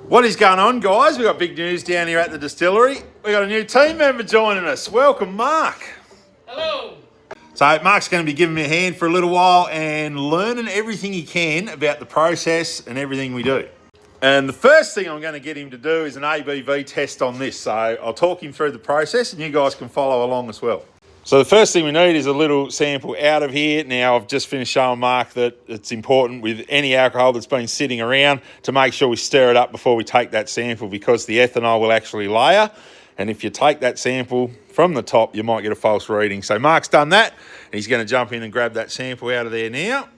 What is going on, guys? We've got big news down here at the distillery. We've got a new team member joining us. Welcome, Mark. Hello. So Mark's going to be giving me a hand for a little while and learning everything he can about the process and everything we do. And the first thing I'm going to get him to do is an ABV test on this. So I'll talk him through the process and you guys can follow along as well. So the first thing we need is a little sample out of here. Now, I've just finished showing Mark that it's important with any alcohol that's been sitting around to make sure we stir it up before we take that sample, because the ethanol will actually layer. And if you take that sample from the top, you might get a false reading. So Mark's done that, and he's going to jump in and grab that sample out of there now.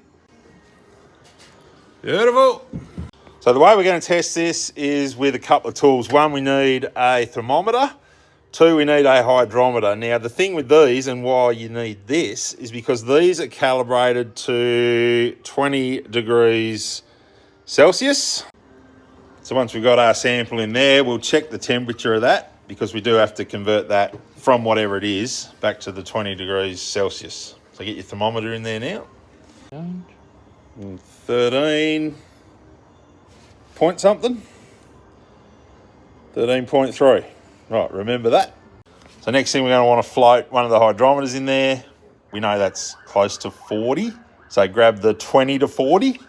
Beautiful. So the way we're going to test this is with a couple of tools. One, we need a thermometer. Two, we need a hydrometer. Now, the thing with these and why you need this is because these are calibrated to 20 degrees Celsius. So once we've got our sample in there, we'll check the temperature of that, because we do have to convert that from whatever it is back to the 20 degrees Celsius. So get your thermometer in there now. 13 point something. 13.3. Right, remember that. So next thing, we're going to want to float one of the hydrometers in there. We know that's close to 40. So grab the 20 to 40,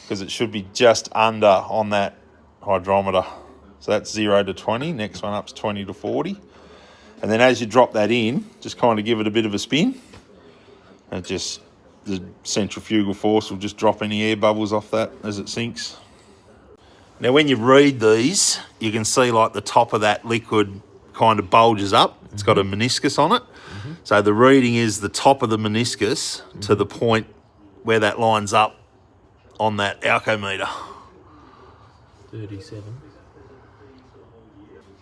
because it should be just under on that hydrometer. So that's 0 to 20. Next one up's 20 to 40. And then as you drop that in, just kind of give it a bit of a spin. And just the centrifugal force will just drop any air bubbles off that as it sinks. Now, when you read these, you can see like the top of that liquid kind of bulges up. It's got a meniscus on it. So the reading is the top of the meniscus to the point where that lines up on that alcometer. 37.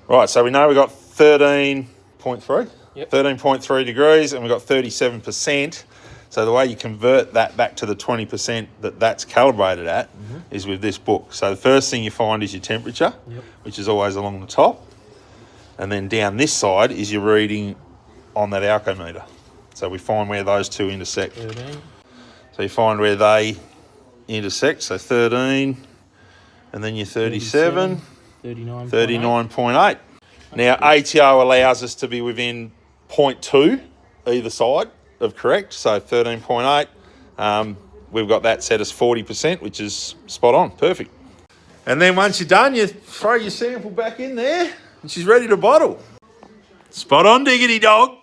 Right, so we know we got 13.3. Yep. 13.3 degrees, and we got 37%. So the way you convert that back to the 20% that's calibrated at is with this book. So the first thing you find is your temperature, which is always along the top. And then down this side is your reading on that alcometer. So we find where those two intersect. 13. So you find where they intersect. So 13, and then your 37, 39.8. Now, ATO allows us to be within 0.2 either side of correct, so 13.8. We've got that set as 40%, which is spot on, perfect. And then once you're done, you throw your sample back in there, and she's ready to bottle. Spot on, diggity dog.